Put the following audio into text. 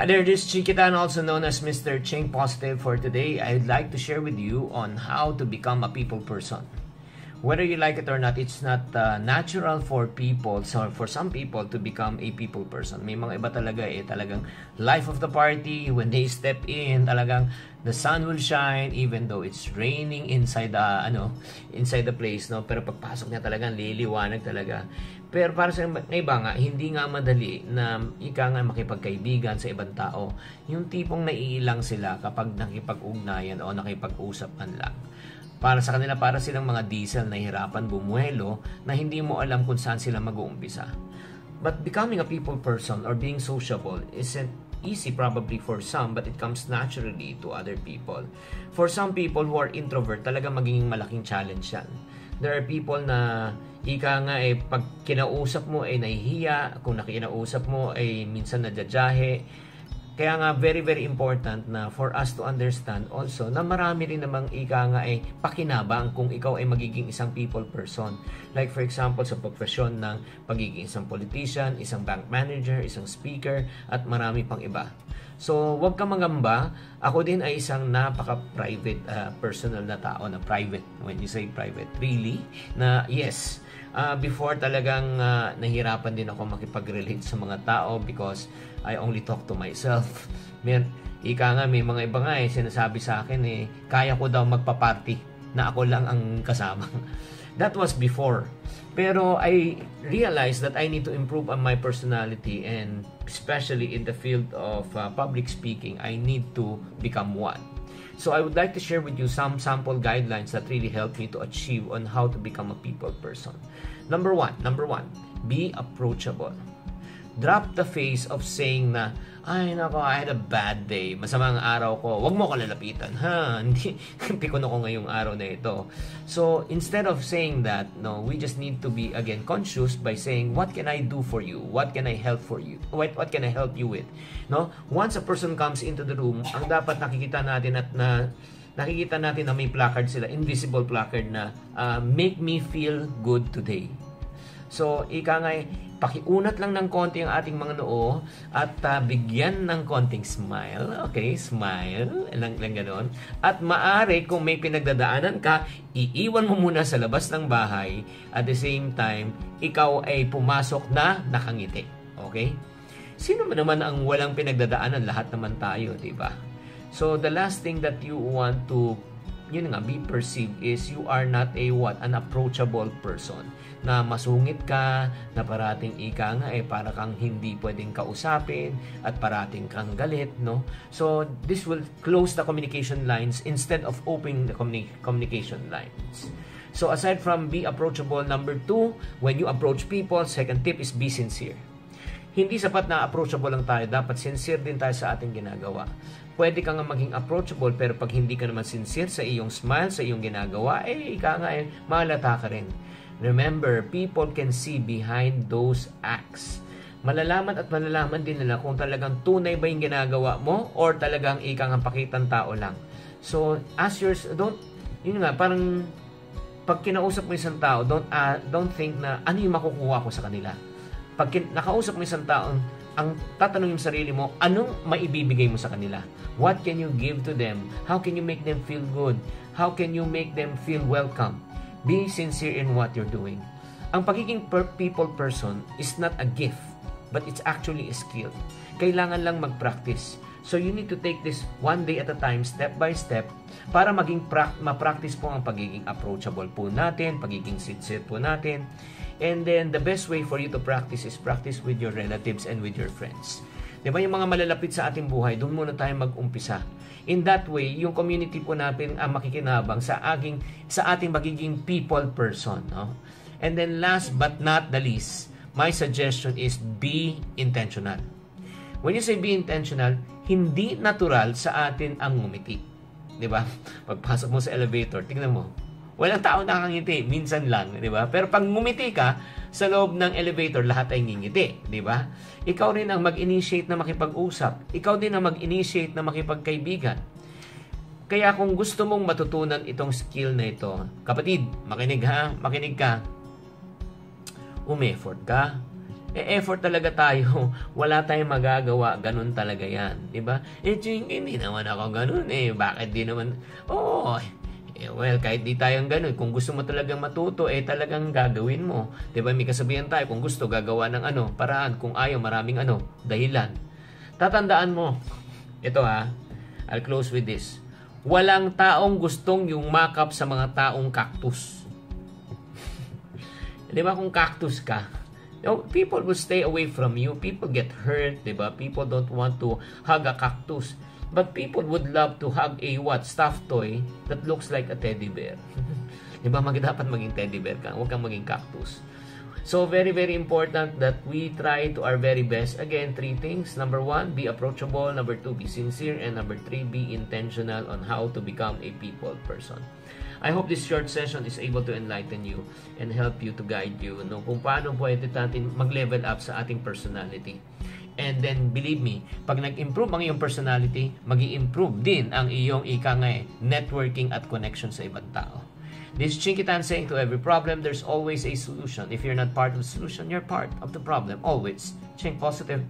There, this is Chikitan, also known as Mr. Ching Positive. For today, I'd like to share with you on how to become a people person. Whether you like it or not, it's not natural for people, so for some people to become a people person. May mga iba talaga talagang life of the party. When they step in, talagang the sun will shine even though it's raining inside the place, no? Pero pagpasok niya talagang liliwanag talaga. Pero para sa iba nga, hindi nga madali na ika nga makipagkaibigan sa ibang tao. Yung tipong naiilang sila kapag nakipag-ugnayan o nakipag-usap man lang. Para sa kanila, para silang mga diesel na hirapan bumuelo na hindi mo alam kung saan sila mag-uumpisa. But becoming a people person or being sociable isn't easy probably for some, but it comes naturally to other people. For some people who are introvert, talaga magiging malaking challenge yan. There are people na ika nga pag kinausap mo nahihiya, kung nakinausap mo minsan nadyajahe. Kaya nga very very important na for us to understand also na marami rin namang ika nga pakinabang kung ikaw ay magiging isang people person. Like for example sa profesyon ng pagiging isang politician, isang bank manager, isang speaker at marami pang iba. So wag kang mangamba, ako din ay isang napaka-private personal na tao na private. When you say private, really? Na yes. Before talagang nahirapan din ako makipag-relate sa mga tao because I only talk to myself. May mga iba nga sinasabi sa akin kaya ko daw magpa-party na ako lang ang kasama. That was before. Pero I realized that I need to improve on my personality, and especially in the field of public speaking, I need to become one. So I would like to share with you some sample guidelines that really help me to achieve on how to become a people person. Number one, be approachable. Drop the face of saying na, ay nako, I had a bad day, masama ang araw ko, wag mo ko lalapitan, ha? Hindi, pikon ako ngayong araw na ito. So, instead of saying that, no, we just need to be, again, conscious by saying, what can I do for you? What can I help for you? What can I help you with? No? Once a person comes into the room, ang dapat nakikita natin na may placard sila, invisible placard na, make me feel good today. So, ika nga pakiunat lang ng konti ang ating mga noo at bigyan ng konting smile. Okay, smile. Lang gano'n. At maari kung may pinagdadaanan ka, iiwan mo muna sa labas ng bahay. At the same time, ikaw ay pumasok na nakangiti. Okay? Sino naman ang walang pinagdadaanan? Lahat naman tayo, di ba? So, the last thing that you want to be perceived is you are not an approachable person. Na masungit ka, na parating ika nga para kang hindi pwedeng kausapin at parating kang galit, no? So this will close the communication lines instead of opening the communication lines. So aside from be approachable, number 2, when you approach people, second tip is be sincere. Hindi sapat na approachable lang tayo, dapat sincere din tayo sa ating ginagawa. Pwede ka nga maging approachable, pero pag hindi ka naman sincere sa iyong smile, sa iyong ginagawa, ika nga mahalata ka rin. Remember, people can see behind those acts. Malalaman din nila kung talagang tunay ba yung ginagawa mo or talagang ika nga pakitang tao lang. So, parang pag kinausap mo isang tao, don't think na ano yung makukuha ko sa kanila. Pag nakausap mo isang tao, ang tatanungin sa sarili mo, anong maibibigay mo sa kanila? What can you give to them? How can you make them feel good? How can you make them feel welcome? Be sincere in what you're doing. Ang pagiging people person is not a gift, but it's actually a skill. Kailangan lang mag-practice. So you need to take this one day at a time, step by step, para maging ma-practice po ang pagiging approachable po natin, pagiging sincere po natin. And then the best way for you to practice is practice with your relatives and with your friends. Diba yung mga malalapit sa ating buhay, doon muna tayo mag-umpisa. In that way, yung community po natin ang makikinabang sa ating magiging people person. No? And then last but not the least, my suggestion is be intentional. When you say be intentional, hindi natural sa atin ang ngumiti. Diba? Pagpasok mo sa elevator, tingnan mo, walang tao nakangiti, minsan lang, di ba? Pero pag ngumiti ka, sa loob ng elevator, lahat ay ngingiti, di ba? Ikaw rin ang mag-initiate na makipag-usap. Ikaw din ang mag-initiate na makipagkaibigan. Kaya kung gusto mong matutunan itong skill na ito, kapatid, makinig ka, umeffort ka, effort talaga tayo. Wala tayong magagawa. Ganun talaga yan. Diba? Ching, hindi naman ako ganun Bakit di naman? Well, kahit di tayong ganun, kung gusto mo talagang matuto, talagang gagawin mo. Diba? May kasabihan tayo, kung gusto, gagawa ng paraan. Kung ayaw, maraming dahilan. Tatandaan mo. Ito I'll close with this. Walang taong gustong yung makap sa mga taong cactus. Diba? Kung cactus ka, people will stay away from you. People get hurt, diba? People don't want to hug a cactus. But people would love to hug a stuffed toy that looks like a teddy bear. Diba? Dapat maging teddy bear ka. Huwag kang maging cactus. So, very, very important that we try to our very best. Again, 3 things. Number 1, be approachable. Number 2, be sincere. And number 3, be intentional on how to become a people person. I hope this short session is able to enlighten you and help you to guide you kung paano pwede natin mag-level up sa ating personality. And then, believe me, pag nag-improve ang iyong personality, mag-i-improve din ang iyong networking at connection sa ibang tao. This is Chinkitan saying, to every problem, there's always a solution. If you're not part of the solution, you're part of the problem. Always. Chink positive.